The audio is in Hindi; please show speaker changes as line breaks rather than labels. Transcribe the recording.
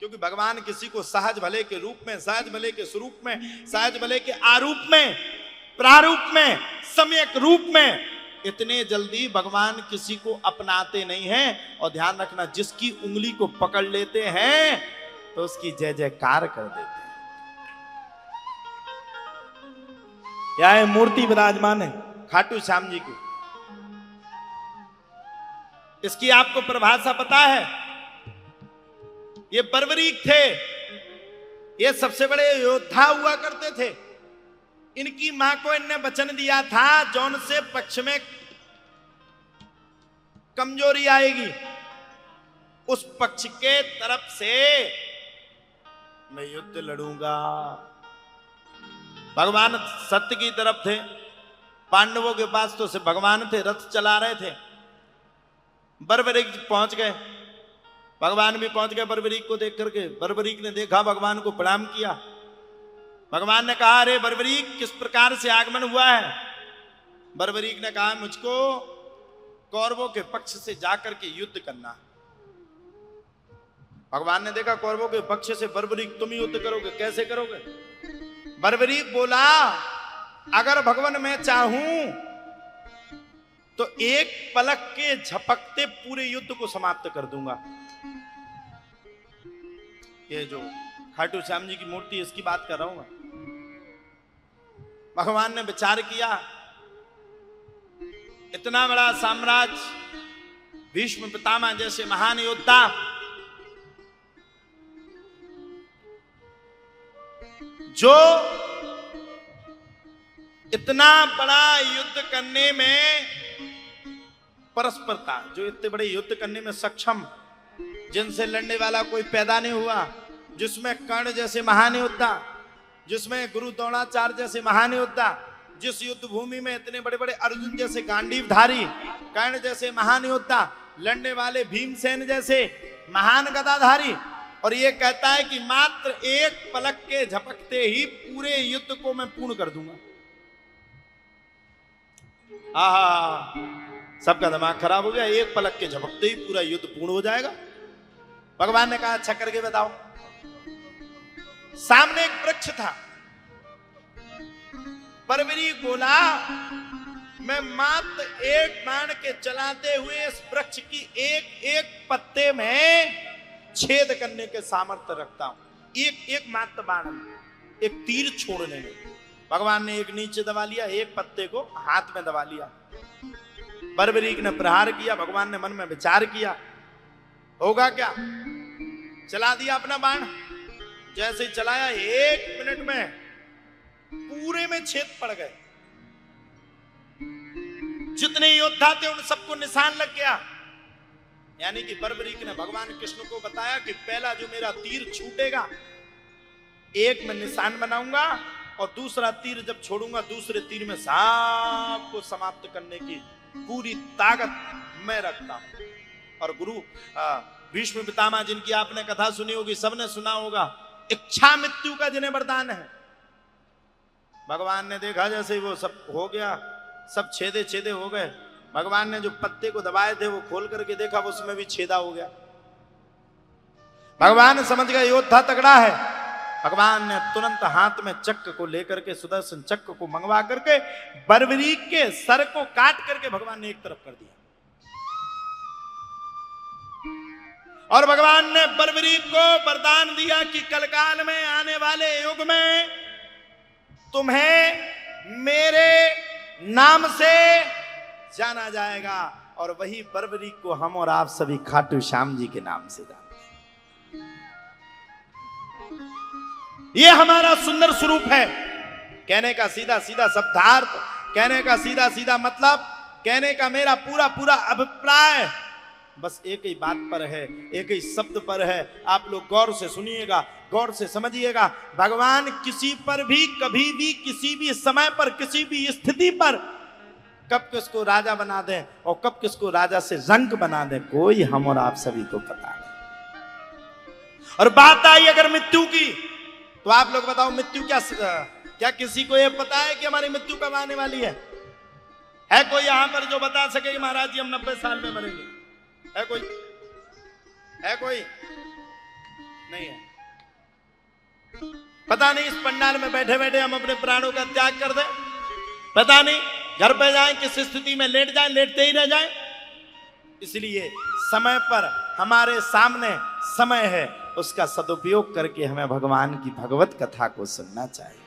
क्योंकि भगवान किसी को सहज भले के रूप में, सहज भले के स्वरूप में, सहज भले के आरूप में, प्रारूप में, सम्यक रूप में, इतने जल्दी भगवान किसी को अपनाते नहीं हैं। और ध्यान रखना, जिसकी उंगली को पकड़ लेते हैं तो उसकी जय जयकार कर देते हैं। यह मूर्ति विराजमान है खाटू श्याम जी की। इसकी आपको परिभाषा पता है? ये बर्बरीक थे, ये सबसे बड़े योद्धा हुआ करते थे। इनकी मां को इनने वचन दिया था, जौन से पक्ष में कमजोरी आएगी उस पक्ष के तरफ से मैं युद्ध लड़ूंगा। भगवान सत्य की तरफ थे, पांडवों के पास तो सिर्फ भगवान थे, रथ चला रहे थे। बर्बरीक पहुंच गए, भगवान भी पहुंच गए बर्बरीक को देख करके। बर्बरीक ने देखा, भगवान को प्रणाम किया। भगवान ने कहा, अरे बर्बरीक, किस प्रकार से आगमन हुआ है? बर्बरीक ने कहा, मुझको कौरवों के पक्ष से जाकर के युद्ध करना। भगवान ने देखा कौरवों के पक्ष से, बर्बरीक तुम युद्ध करोगे, कैसे करोगे? बर्बरीक बोला, अगर भगवान मैं चाहूं तो एक पलक के झपकते पूरे युद्ध को समाप्त कर दूंगा। ये जो खाटू श्याम जी की मूर्ति है, इसकी बात कर रहा हूं मैं। भगवान ने विचार किया, इतना बड़ा साम्राज्य, भीष्म पितामह जैसे महान योद्धा, जो इतना बड़ा युद्ध करने में परस्परता, जो इतने बड़े युद्ध करने में सक्षम, जिनसे लड़ने वाला कोई पैदा नहीं हुआ, जिसमें कर्ण जैसे महान योद्धा, जिसमें गुरु द्रोणाचार्य जैसे महान योद्धा, जिस युद्ध भूमि में इतने बड़े बड़े अर्जुन जैसे गांडीवधारी, कर्ण जैसे महान योद्धा, लड़ने वाले भीमसेन जैसे महान गदाधारी, और ये कहता है कि मात्र एक पलक के झपकते ही पूरे युद्ध को मैं पूर्ण कर दूंगा। आहा, सबका दिमाग खराब हो गया। एक पलक के झपकते ही पूरा युद्ध पूर्ण हो जाएगा। भगवान ने कहा, अच्छा करके बताओ। सामने एक वृक्ष था। बर्बरीक बोला, मैं मात्र एक बाण के चलाते हुए इस वृक्ष की एक एक पत्ते में छेद करने के सामर्थ्य रखता हूं। एक एक मात्र बाण में, एक तीर छोड़ने में। भगवान ने एक नीचे दबा लिया, एक पत्ते को हाथ में दबा लिया। बर्बरीक ने प्रहार किया। भगवान ने मन में विचार किया, होगा क्या? चला दिया अपना बाण। जैसे ही चलाया, 1 मिनट में पूरे में छेद पड़ गए। जितने योद्धा थे उन सबको निशान लग गया। यानी कि बर्बरीक ने भगवान कृष्ण को बताया कि पहला जो मेरा तीर छूटेगा, एक में निशान बनाऊंगा, और दूसरा तीर जब छोड़ूंगा, दूसरे तीर में सबको समाप्त करने की पूरी ताकत मैं रखता हूं। और गुरु भीष्म पितामह, जिनकी आपने कथा सुनी होगी, सबने सुना होगा, इच्छा मृत्यु का जिन्हें वरदान है। भगवान ने देखा जैसे ही वो सब हो गया, सब छेदे छेदे हो गए। भगवान ने जो पत्ते को दबाए थे वो खोल करके देखा, उसमें भी छेदा हो गया। भगवान समझ गए योद्धा तगड़ा है। भगवान ने तुरंत हाथ में चक्र को लेकर के, सुदर्शन चक्र को मंगवा करके बर्बरीक के सर को काट करके भगवान ने एक तरफ कर दिया। और भगवान ने बर्बरीक को वरदान दिया कि कलकाल में आने वाले युग में तुम्हें मेरे नाम से जाना जाएगा। और वही बर्बरीक को हम और आप सभी खाटू श्याम जी के नाम से जानते हैं। ये हमारा सुंदर स्वरूप है। कहने का सीधा सीधा शब्दार्थ, कहने का सीधा सीधा मतलब, कहने का मेरा पूरा पूरा अभिप्राय बस एक ही बात पर है, एक ही शब्द पर है। आप लोग गौर से सुनिएगा, गौर से समझिएगा। भगवान किसी पर भी, कभी भी, किसी भी समय पर, किसी भी स्थिति पर कब किसको राजा बना दे और कब किसको राजा से रंक बना दे, कोई हम और आप सभी को पता नहीं। और बात आई अगर मृत्यु की, तो आप लोग बताओ, मृत्यु क्या किसी को यह पता है कि हमारी मृत्यु कब आने वाली है? है कोई यहां पर जो बता सके कि महाराज जी हम 90 साल में मरेंगे? है कोई? है कोई? नहीं है। पता नहीं इस पंडाल में बैठे बैठे हम अपने प्राणों का त्याग कर दें, पता नहीं घर पे जाएं किस स्थिति में लेट जाएं, लेटते ही रह जाएं। इसलिए समय पर हमारे सामने समय है, उसका सदुपयोग करके हमें भगवान की भगवत कथा को सुनना चाहिए।